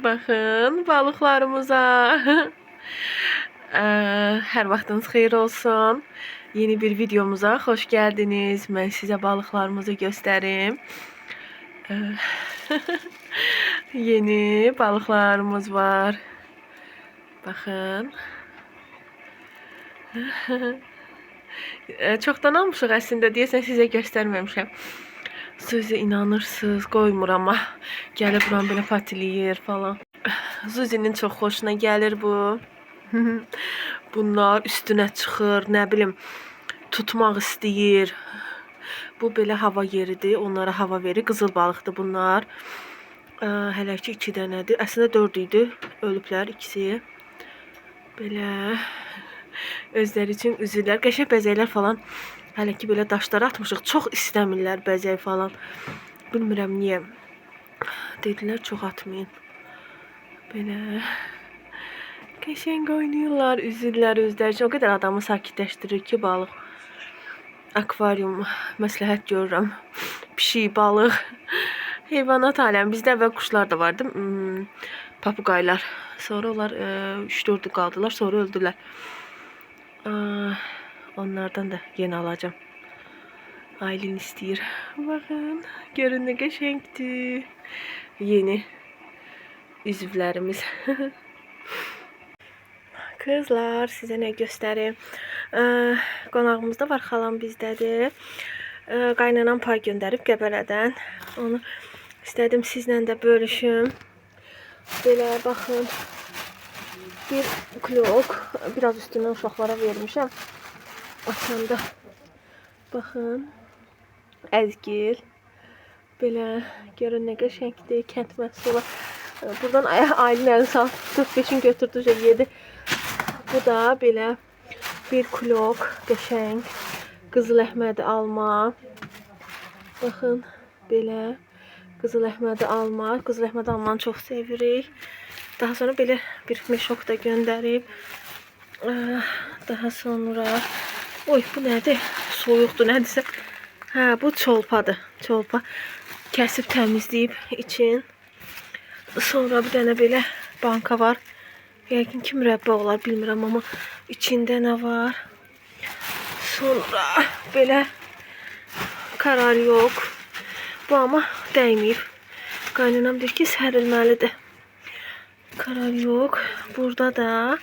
Baxın balıqlarımıza. Hər vaxtınız xeyir olsun. Yeni bir videomuza xoş gəldiniz. Mən sizə balıqlarımızı göstərim. Yeni balıqlarımız var. Baxın. Çoxdan almışıq əslində, deyəsən sizə göstərməmişəm. Sözə inanırsınız, qoymur amma gəlib buram belə patiləyir falan. Zuzinin çox xoşuna gəlir bu. Bunlar üstünə çıxır, nə bilim, tutmaq istəyir. Bu belə hava yeridir, onlara hava verir. Qızıl balıqdır bunlar. Hələ ki 2 dənədir. Əslində 4 idi, ölüblər ikisi. Belə özləri üçün üzürlər. Qəşəng bəzəklər falan. Hələ ki belə daşlara atmışıq. Çox istəmirlər bəzək falan. Bilmirəm niyə. Dedilər çox atmayın. Belə qəşəng oynayırlar, üzürlər özləri üçün. O qədər adamı sakitləşdirir ki, balıq. Akvarium məsləhət görürəm. Pişik, balıq. Heyvanat aləmi. Bizdə əvvəl quşlar da vardı. Papuqaylar. Sonra onlar 3-4 qaldılar, sonra öldülər. Onlardan da yeni alacağım. Aylin istəyir. Baxın, görün nə qəşəngdir. Yeni üzvlərimiz. Kızlar, sizə nə göstərim? Qonağımız da var, xalam bizdədir. Qaynanan pay göndərib Qəbələdən. Onu istədim sizlə də bölüşüm. Belə baxın. Bir klok. Biraz üstündən uşaqlara vermişəm. Açanda. Baxın. Əzgil. Belə görün nə qəşəngdir. Kənd məhsulu. Buradan Aylin əlini salıb 45'in götürdü, yedi. Bu da belə bir klok. Qəşəng. Qızıl Əhmədi alma. Baxın. Belə. Qızıl Əhmədi alma. Qızıl Əhmədi almanı çox sevirik. Daha sonra belə bir meşok da göndərib. Daha sonra... Oy, bu nədir? Soyuqdur, nədirsə. Hə, bu çolpadır. Çolpa. Kəsib təmizləyib için. Sonra bir dənə belə banka var. Yəqin ki, mürəbbə olar, bilmirəm, amma içində nə var? Sonra belə karar yox. Bu amma dəyməyib. Qaynanam deyir ki, sərilməlidir. Karar yox. Burada da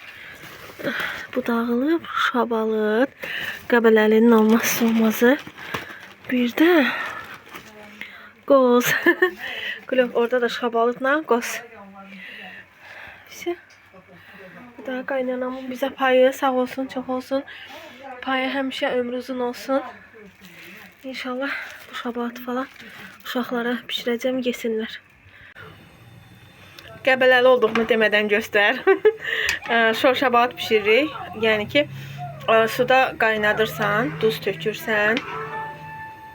bu dağılıb, şabalıd. Qəbələlinin olmazsa olmazı. Bir də qoz. Orada da şabalıdla qoz. Bu da qaynanamın bizə payı sağ olsun, çox olsun. Payı həmişə ömrü uzun olsun. İnşallah bu şabalıd falan uşaqlara pişirəcəm, yesinlər. Qəbələli olduğunu demədən göstər. Şor şabalıd pişiririk. Yəni ki, suda qaynadırsan, duz tökürsən.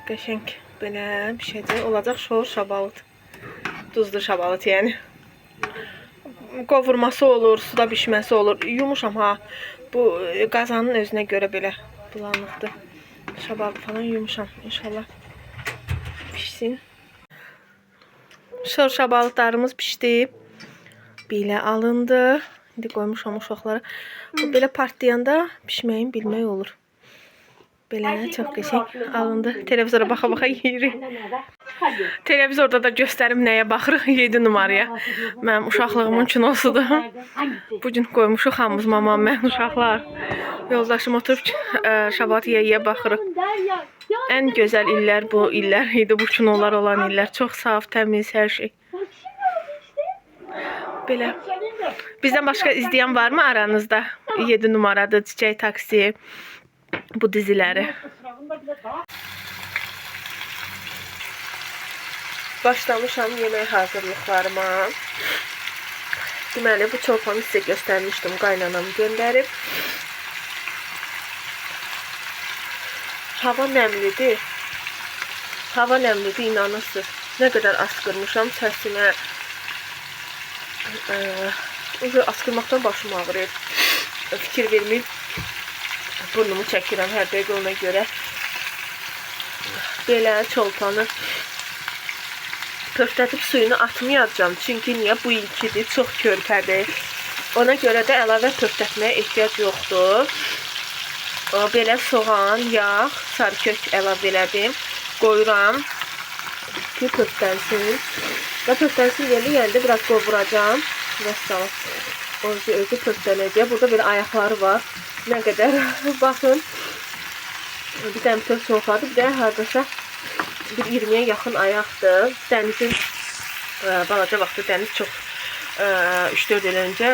Qəşəng belə pişəcək. Olacaq şor şabalıd. Duzlu şabalıd yəni. Qovurması olur, suda pişməsi olur. Yumuşam ha. Bu qazanın özünə görə belə bulanıqdır. Şabalıd falan yumuşam. İnşallah pişsin. Şor şabalıdlarımız pişdi. Belə alındı. İndi qoymuşam uşaqlara. Bu belə partlayanda pişməyin bilmək olur. Belə çox qəşəng alındı. Televizora baxa-baxa yeyirik. Televizorda da göstərim nəyə baxırıq. 7 numaraya. Mənim uşaqlığımın kinosudur. Bugün qoymuşuq hamımız, mamam, mən, uşaqlar. Yoldaşım oturub şabalıd yeyə baxırıq. Ən gözəl illər bu illər idi. Bu kinolar olan illər. Çox saf, təmiz, hər şey. Belə. Bizdən başqa izləyən varmı aranızda? 7 numaradır, Çiçək Taksi. Bu diziləri. Başlamışam yemək hazırlıqlarıma. Deməli, bu çorpanı sizə göstərmişdim. Qaynanam göndərib. Hava nəmlidir. Hava nəmlidir, inanırsınız. Nə qədər askırmışam səsimə. Askırmaqdan başım ağrıyır. Fikir verməyib. Burnumu çəkirəm hər dəqiqə ona görə. Belə çolpanı pörtətib suyunu atmayacağım. Çünki niyə? Bu ilkidir, çox körpədir. Ona görə də əlavə pörtətməyə ehtiyac yoxdur. Belə soğan, yağ, sarıkök əlavə elədim. Qoyuram ki, pörtlənsin. Və pörtlənsin yerində biraz qovuracağım. Və salam. Özü pörtlənəcək. Burada belə ayaqları var. Nə qədər? Baxın. Bir dənə pört soğuqadır. Bir də hardasa bir 20-yə yaxın ayaqdır. Dənizin balaca vaxtı dəniz çox 3-4 il öncə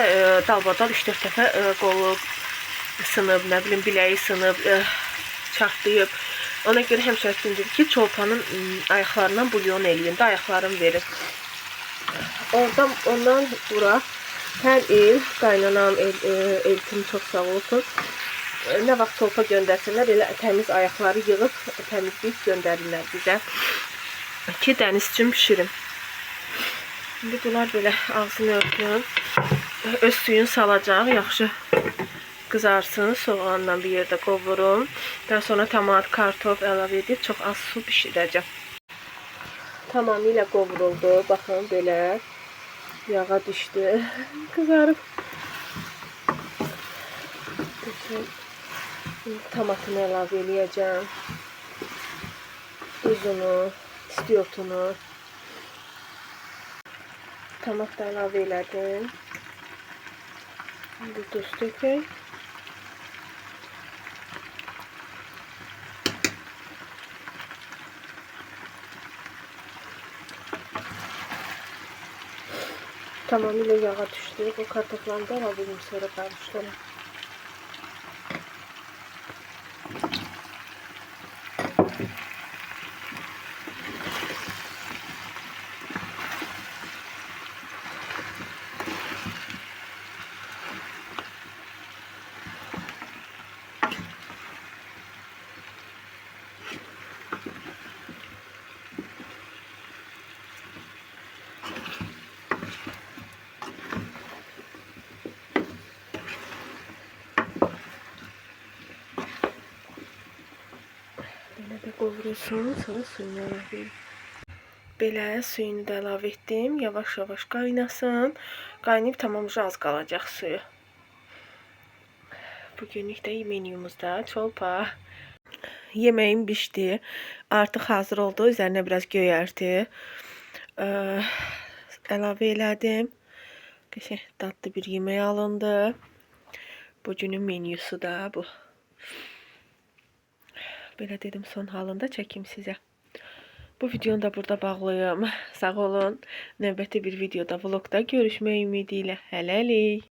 dalbadal 3-4 dəfə qolu sınıb, nə bilim biləyi sınıb, çartlayıb. Ona görə həmşərikim dedi ki, çolpanın ayaqlarından bulyon eləyin də ayaqlarını verin. Ondan bura hər il qaynanam, eltim çox sağ olsun. Nə vaxt çolpa göndərsələr, elə təmiz ayaqları yığıb, təmizləyib göndərirlər bizə ki, dəniz üçün pişirim. İndi bunlar belə ağzını örtün. Öz suyunu salacaq, yaxşı qızarsın. Soğanla bir yerdə qovurum. Daha sonra tomat, kartof əlavə edib çox az su bişirəcəm. Tamamilə qovuruldu. Baxın, belə yağa düşdü. Qızarıb. Tomatını əlavə eləyəcəm. Duzunu, istiotunu. Tomat da əlavə elədim. Bir duz tökək. Tamamilə yağa düşdü. Bu kartoflarını da alalım, sonra qarışdırım. Belə də qovurursun, sonra suyunu əlavə edin. Belə suyunu da əlavə etdim. Yavaş-yavaş qaynasın. Qaynayıb tamam az qalacaq suyu. Bugünlük də menümüzdə çolpa. Yeməyim bişdi. Artıq hazır oldu. Üzərinə biraz göyərti əlavə elədim. Qəşəng dadlı bir yemək alındı. Bugünün menüsü də bu. Belə dedim, son halında çəkim sizə. Bu videonu da burada bağlayım. Sağ olun. Növbəti bir videoda, vlogda görüşmək ümidi ilə. Hələlik.